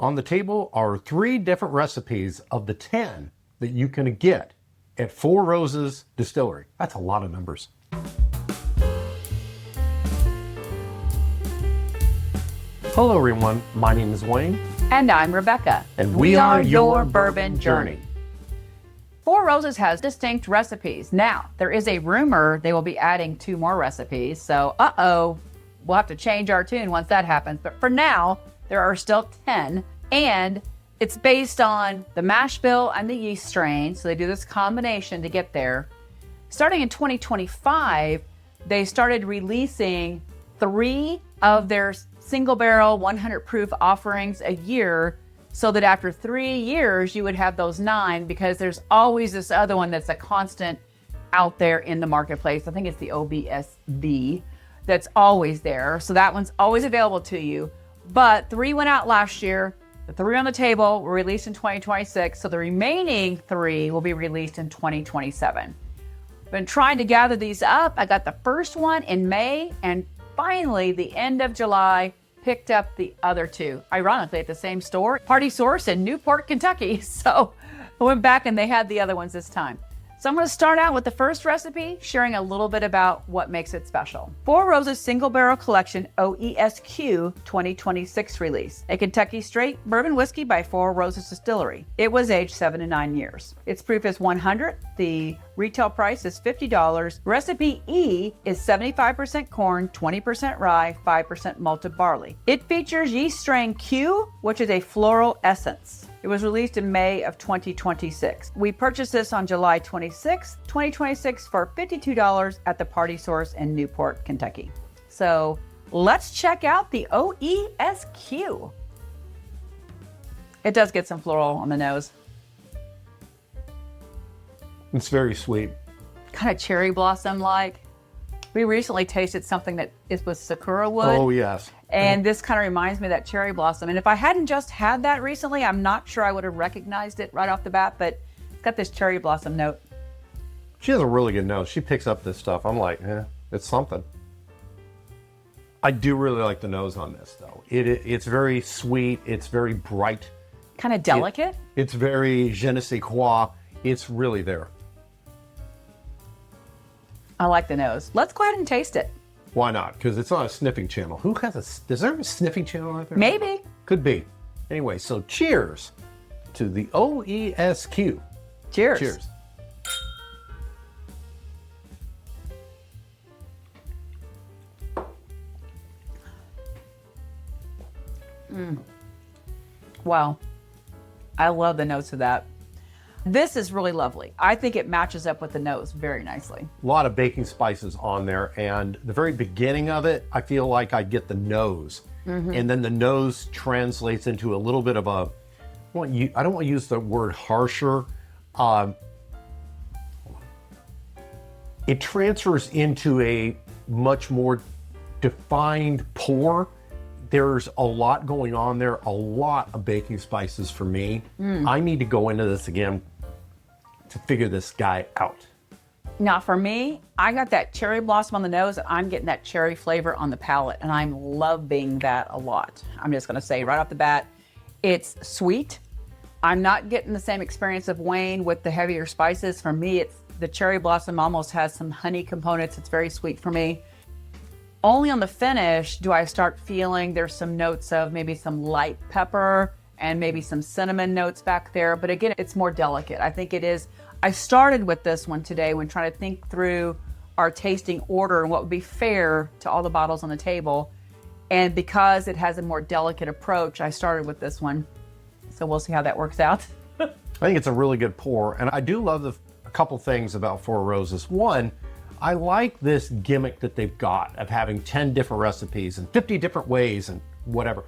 On the table are 3 different recipes of the 10 that you can get at Four Roses Distillery. That's a lot of numbers. Hello everyone, my name is Wayne. And I'm Rebecca. And we are Your Bourbon Journey. Four Roses has distinct recipes. Now, there is a rumor they will be adding 2 more recipes. So, we'll have to change our tune once that happens. But for now, there are still 10. And it's based on the mash bill and the yeast strain. So they do this combination to get there. Starting in 2025, they started releasing 3 of their single barrel 100 proof offerings a year, so that after 3 years you would have those 9, because there's always this other one that's a constant out there in the marketplace. I think it's the OBSK that's always there. So that one's always available to you. But 3 went out last year. The 3 on the table were released in 2026. So the remaining 3 will be released in 2027. Been trying to gather these up. I got the first one in May, and finally the end of July picked up the other 2, ironically at the same store, Party Source in Newport, Kentucky. So I went back and they had the other ones this time. So I'm going to start out with the first recipe, sharing a little bit about what makes it special. Four Roses Single Barrel Collection OESQ 2026 release, a Kentucky straight bourbon whiskey by Four Roses Distillery. It was aged 7 to 9 years. Its proof is 100. The retail price is $50. Recipe E is 75% corn, 20% rye, 5% malted barley. It features yeast strain Q, which is a floral essence. It was released in May of 2026. We purchased this on July 26, 2026 for $52 at the Party Source in Newport, Kentucky. So let's check out the OESQ. It does get some floral on the nose. It's very sweet. Kind of cherry blossom like. We recently tasted something that was sakura wood. Oh, yes. And this kind of reminds me of that cherry blossom. And if I hadn't just had that recently, I'm not sure I would have recognized it right off the bat, but it's got this cherry blossom note. She has a really good nose. She picks up this stuff. I'm like, it's something. I do really like the nose on this, though. It's very sweet. It's very bright. Kind of delicate. It's very je ne sais quoi. It's really there. I like the nose. Let's go ahead and taste it. Why not? Because it's on a sniffing channel. Is there a sniffing channel out there? Maybe. Could be. Anyway, so cheers to the OESQ. Cheers. Cheers. Wow. I love the notes of that. This is really lovely. I think it matches up with the nose very nicely. A lot of baking spices on there, and the very beginning of it, I feel like I get the nose. And then the nose translates into a little bit of a, I don't want to use the word harsher. It transfers into a much more defined pour. There's a lot going on there, a lot of baking spices for me. I need to go into this again to figure this guy out. Now for me, I got that cherry blossom on the nose, and I'm getting that cherry flavor on the palate, and I'm loving that a lot. I'm just gonna say right off the bat, it's sweet. I'm not getting the same experience of Wayne with the heavier spices. For me, it's the cherry blossom almost has some honey components. It's very sweet for me. Only on the finish do I start feeling there's some notes of maybe some light pepper and maybe some cinnamon notes back there. But again, it's more delicate. I think it is. I started with this one today when trying to think through our tasting order and what would be fair to all the bottles on the table. And because it has a more delicate approach, I started with this one. So we'll see how that works out. I think it's a really good pour. And I do love a couple things about Four Roses. One, I like this gimmick that they've got of having 10 different recipes and 50 different ways and whatever.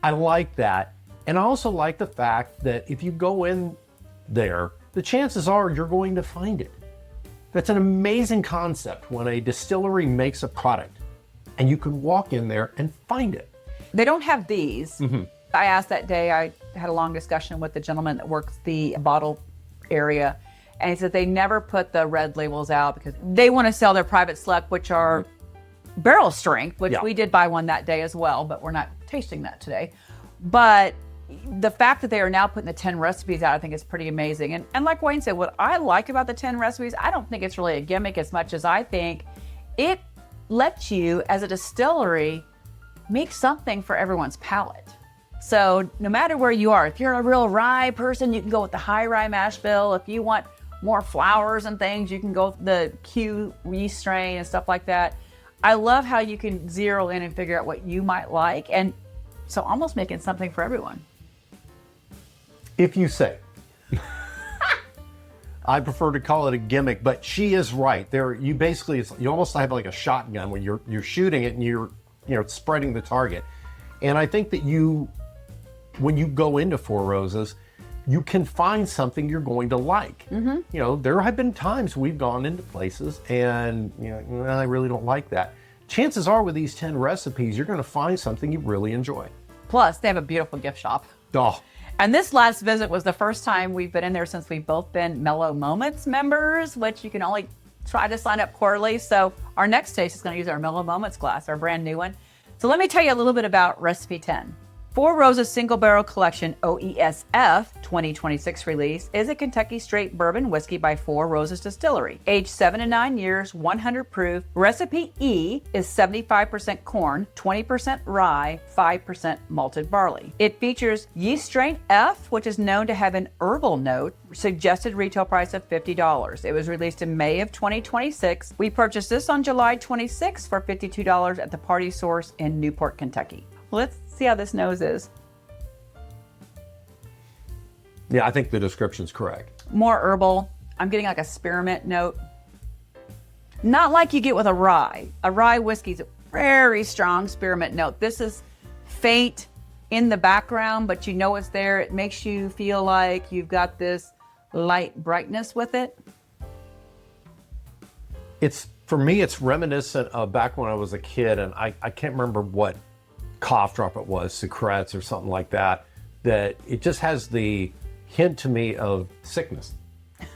I like that. And I also like the fact that if you go in there, the chances are you're going to find it. That's an amazing concept when a distillery makes a product and you can walk in there and find it. They don't have these. I asked that day, I had a long discussion with the gentleman that works the bottle area, and he said they never put the red labels out because they want to sell their private select, which are barrel strength, which we did buy one that day as well, but we're not tasting that today. But the fact that they are now putting the 10 recipes out, I think is pretty amazing. And like Wayne said, what I like about the 10 recipes, I don't think it's really a gimmick as much as I think it lets you, as a distillery, make something for everyone's palate. So no matter where you are, if you're a real rye person, you can go with the high rye mash bill. If you want more flowers and things, you can go with the Q yeast strain and stuff like that. I love how you can zero in and figure out what you might like. And so almost making something for everyone. If you say. I prefer to call it a gimmick, but she is right. You basically, you almost have like a shotgun when you're shooting it and you're spreading the target. And I think that when you go into Four Roses, you can find something you're going to like. There have been times we've gone into places and I really don't like that. Chances are with these 10 recipes, you're going to find something you really enjoy. Plus, they have a beautiful gift shop. Oh. And this last visit was the first time we've been in there since we've both been Mellow Moments members, which you can only try to sign up quarterly. So our next taste is going to use our Mellow Moments glass, our brand new one. So let me tell you a little bit about Recipe 10. Four Roses Single Barrel Collection OESF 2026 release is a Kentucky straight bourbon whiskey by Four Roses Distillery. Aged 7 to 9 years, 100 proof. Recipe E is 75% corn, 20% rye, 5% malted barley. It features yeast strain F, which is known to have an herbal note. Suggested retail price of $50. It was released in May of 2026. We purchased this on July 26 for $52 at the Party Source in Newport, Kentucky. Let's see how this nose is. Yeah, I think the description's correct. More herbal. I'm getting like a spearmint note. Not like you get with a rye. A rye whiskey's a very strong spearmint note. This is faint in the background, but you know it's there. It makes you feel like you've got this light brightness with it. For me, it's reminiscent of back when I was a kid, and I can't remember what cough drop it was, Secrets or something like that, that it just has the hint to me of sickness,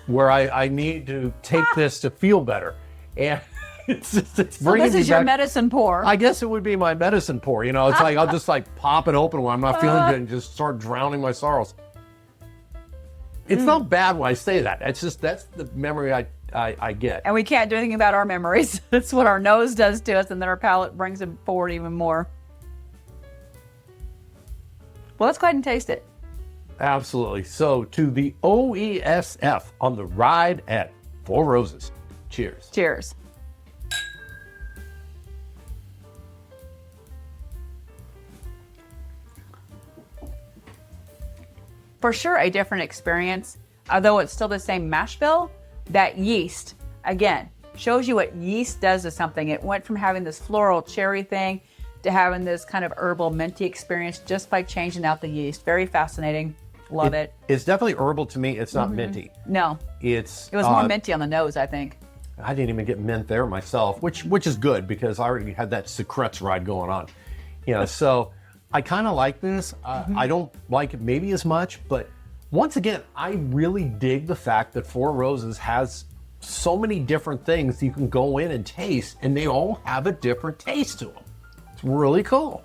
where I need to take this to feel better. And it's so this is your medicine pour. I guess it would be my medicine pour. It's like I'll just like pop it open when I'm not feeling good and just start drowning my sorrows. It's not bad when I say that. That's the memory I get. And we can't do anything about our memories. That's what our nose does to us, and then our palate brings it forward even more. Well, let's go ahead and taste it. Absolutely. So to the OESF on the ride at Four Roses. Cheers. Cheers. For sure, a different experience. Although it's still the same mash bill, that yeast, again, shows you what yeast does to something. It went from having this floral cherry thing to having this kind of herbal minty experience just by changing out the yeast. Very fascinating. Love it. It's definitely herbal to me. It's not minty. No. It was more minty on the nose, I think. I didn't even get mint there myself, which is good because I already had that Secrets ride going on. So I kind of like this. I don't like it maybe as much, but once again, I really dig the fact that Four Roses has so many different things you can go in and taste, and they all have a different taste to them. It's really cool.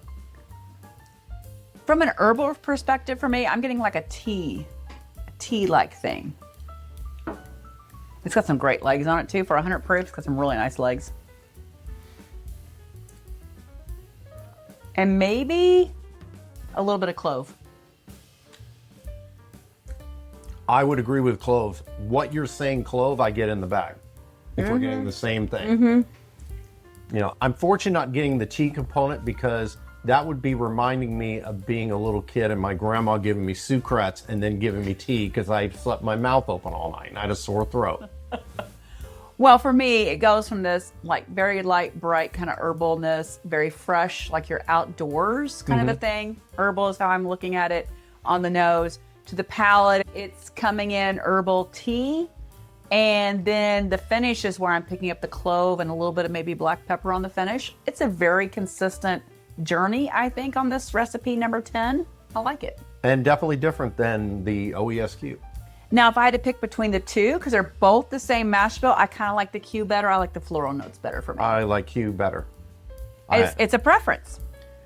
From an herbal perspective for me, I'm getting like a tea-like thing. It's got some great legs on it too. For 100 proof, it's got some really nice legs. And maybe a little bit of clove. I would agree with clove. What you're saying, clove, I get in the bag. If we're getting the same thing. I'm fortunate not getting the tea component because that would be reminding me of being a little kid and my grandma giving me Secrets and then giving me tea because I slept my mouth open all night and I had a sore throat. Well, for me, it goes from this like very light, bright kind of herbalness, very fresh, like you're outdoors kind of a thing. Herbal is how I'm looking at it on the nose. To the palate, it's coming in herbal tea. And then the finish is where I'm picking up the clove and a little bit of maybe black pepper on the finish. It's a very consistent journey, I think, on this recipe number 10. I like it. And definitely different than the OESQ. Now, if I had to pick between the two, because they're both the same mash bill, I kind of like the Q better. I like the floral notes better for me. I like Q better. It's a preference.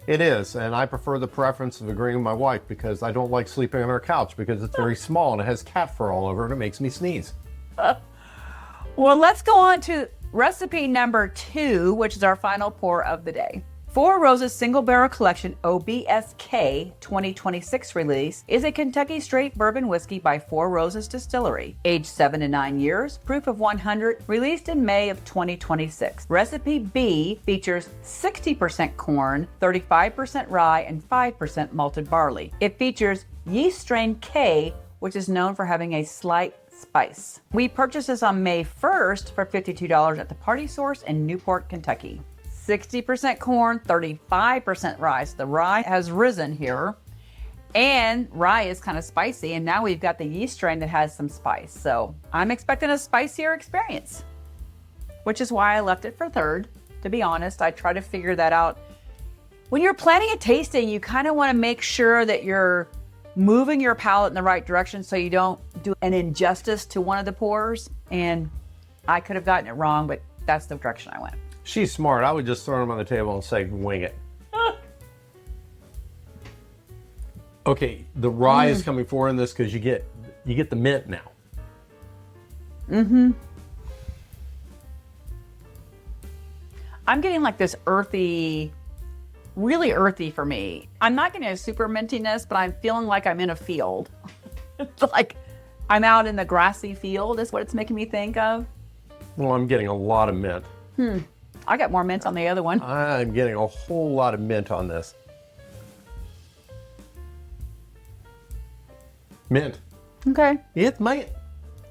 It is, and I prefer the preference of agreeing with my wife because I don't like sleeping on her couch because it's very small and it has cat fur all over it and it makes me sneeze. Well, let's go on to recipe number 2, which is our final pour of the day. Four Roses Single Barrel Collection OBSK 2026 release is a Kentucky straight bourbon whiskey by Four Roses Distillery. Aged 7 to 9 years, proof of 100, released in May of 2026. Recipe B features 60% corn, 35% rye, and 5% malted barley. It features yeast strain K, which is known for having a slight spice. We purchased this on May 1st for $52 at the Party Source in Newport, Kentucky. 60% corn, 35% rye. So the rye has risen here. And rye is kind of spicy. And now we've got the yeast strain that has some spice. So I'm expecting a spicier experience, which is why I left it for third. To be honest, I try to figure that out. When you're planning a tasting, you kind of want to make sure that you're moving your palate in the right direction so you don't do an injustice to one of the pours. And I could have gotten it wrong, but that's the direction I went. She's smart. I would just throw them on the table and say, wing it. Okay, the rye is coming forward in this because you get the mint now. I'm getting like this earthy, really earthy for me. I'm not getting a super mintiness, but I'm feeling like I'm in a field. It's like I'm out in the grassy field is what it's making me think of. Well, I'm getting a lot of mint. I got more mint on the other one. I'm getting a whole lot of mint on this. Mint. Okay. It's mint.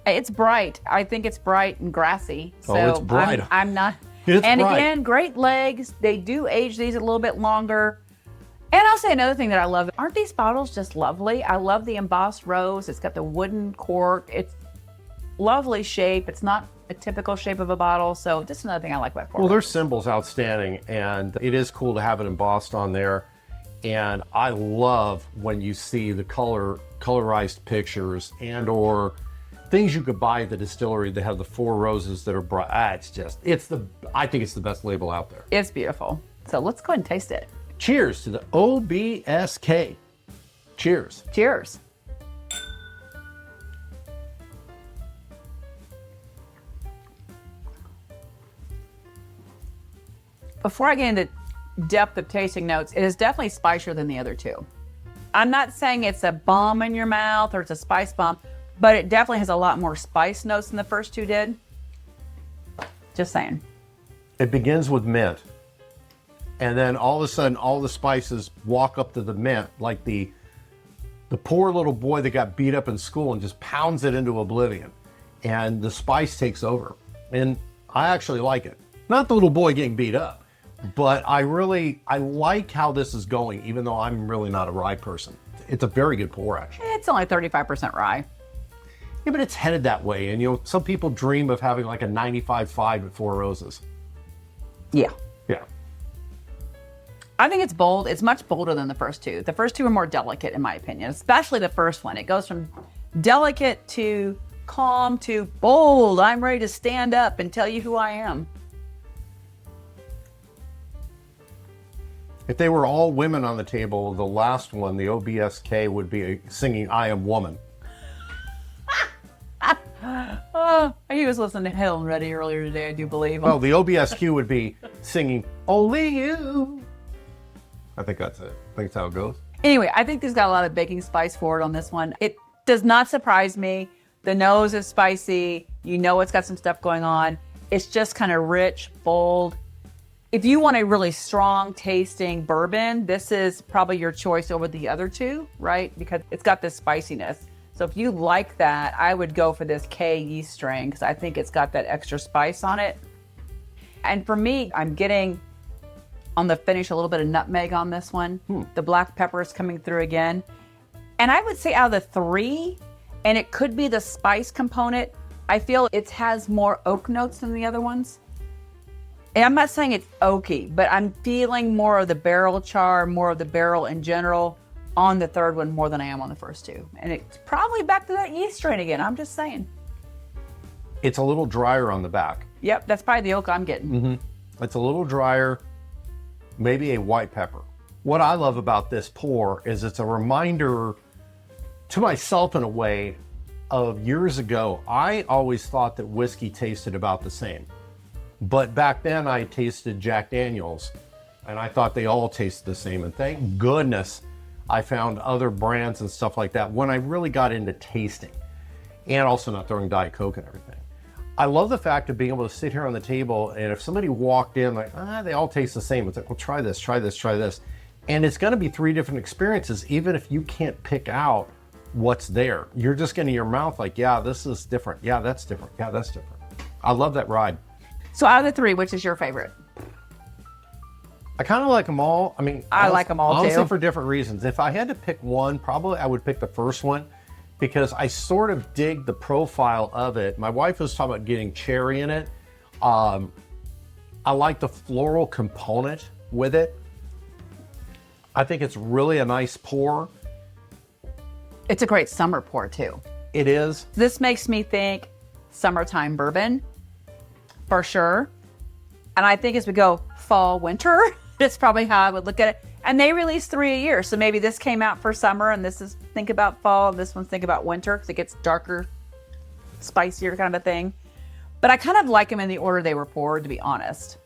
It's bright. I think it's bright and grassy. So Oh, it's bright. I'm not. It's and bright. again, great legs. They do age these a little bit longer. And I'll say another thing that I love. Aren't these bottles just lovely? I love the embossed rose. It's got the wooden cork. It's lovely shape. It's not a typical shape of a bottle. So just another thing I like about Four Well, their Roses. symbol's outstanding, and it is cool to have it embossed on there. And I love when you see the colorized pictures and or things you could buy at the distillery that have the four roses that are bright. I think it's the best label out there. It's beautiful. So let's go ahead and taste it. Cheers to the OBSK. Cheers. Cheers. Before I get into depth of tasting notes, it is definitely spicier than the other two. I'm not saying it's a bomb in your mouth or it's a spice bomb, but it definitely has a lot more spice notes than the first two did. Just saying. It begins with mint. And then all of a sudden, all the spices walk up to the mint, like the poor little boy that got beat up in school and just pounds it into oblivion. And the spice takes over. And I actually like it. Not the little boy getting beat up. But I like how this is going, even though I'm really not a rye person. It's a very good pour, actually. It's only 35% rye. Yeah, but it's headed that way. And, some people dream of having like a 95.5 at Four Roses. Yeah. Yeah. I think it's bold. It's much bolder than the first two. The first two are more delicate, in my opinion, especially the first one. It goes from delicate to calm to bold. I'm ready to stand up and tell you who I am. If they were all women on the table, the last one, the OBSK, would be singing I Am Woman. He was listening to Hell and Ready earlier today, I do believe. Well, the OBSQ would be singing Only You. I think that's it. I think that's how it goes. Anyway, I think there's got a lot of baking spice forward on this one. It does not surprise me. The nose is spicy. You know it's got some stuff going on. It's just kind of rich, bold. If you want a really strong tasting bourbon, this is probably your choice over the other two, right? Because it's got this spiciness. So if you like that, I would go for this K yeast strain because I think it's got that extra spice on it. And for me, I'm getting on the finish a little bit of nutmeg on this one. The black pepper is coming through again. And I would say out of the three, and it could be the spice component, I feel it has more oak notes than the other ones. And I'm not saying it's oaky, but I'm feeling more of the barrel char, more of the barrel in general on the third one more than I am on the first two. And it's probably back to that yeast strain again. I'm just saying. It's a little drier on the back. Yep, that's probably the oak I'm getting. It's a little drier, maybe a white pepper. What I love about this pour is it's a reminder to myself in a way of years ago. I always thought that whiskey tasted about the same. But back then I tasted Jack Daniels and I thought they all tasted the same. And thank goodness I found other brands and stuff like that when I really got into tasting and also not throwing Diet Coke and everything. I love the fact of being able to sit here on the table and if somebody walked in like, they all taste the same. It's like, well, try this, try this, try this. And it's gonna be 3 different experiences, even if you can't pick out what's there. You're just getting your mouth like, yeah, this is different. Yeah, that's different. Yeah, that's different. I love that ride. So out of the 3, which is your favorite? I kind of like them all. I mean, I like them all honestly too. For different reasons. If I had to pick one, probably I would pick the first one because I sort of dig the profile of it. My wife was talking about getting cherry in it. I like the floral component with it. I think it's really a nice pour. It's a great summer pour too. It is. This makes me think summertime bourbon for sure. And I think as we go fall, winter, that's probably how I would look at it. And they release 3 a year. So maybe this came out for summer and this is think about fall. And this one's think about winter because it gets darker, spicier kind of a thing. But I kind of like them in the order they were poured, to be honest.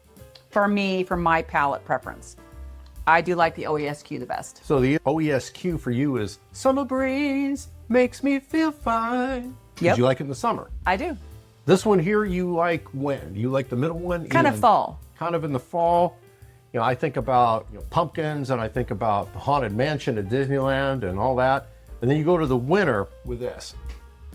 For me, for my palate preference. I do like the OESQ the best. So the OESQ for you is summer breeze makes me feel fine. Yep. You like it in the summer. I do. This one here, you like when? You like the middle one? Kind of fall. Kind of in the fall. You know, I think about pumpkins and I think about the Haunted Mansion at Disneyland and all that. And then you go to the winter with this.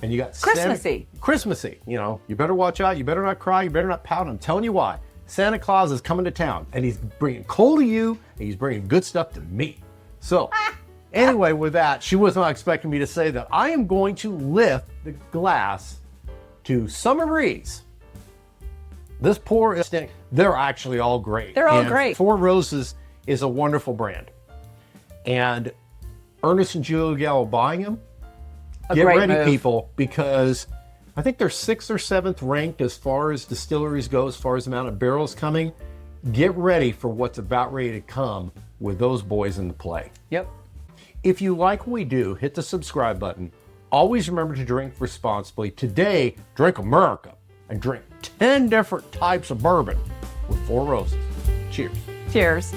And you got Christmassy. Christmassy. You know, you better watch out. You better not cry. You better not pout. I'm telling you why. Santa Claus is coming to town and he's bringing coal to you and he's bringing good stuff to me. So anyway, with that, she was not expecting me to say that. I am going to lift the glass to Summer Breeze. This pour is, they're actually all great. They're all great. Four Roses is a wonderful brand. And Ernest and Julia Gallo buying them, get ready, move. people, because I think they're 6th or 7th ranked as far as distilleries go, as far as the amount of barrels coming. Get ready for what's about ready to come with those boys in the play. Yep. If you like what we do, hit the subscribe button. Always remember to drink responsibly. Today, drink America and drink 10 different types of bourbon with Four Roses. Cheers. Cheers.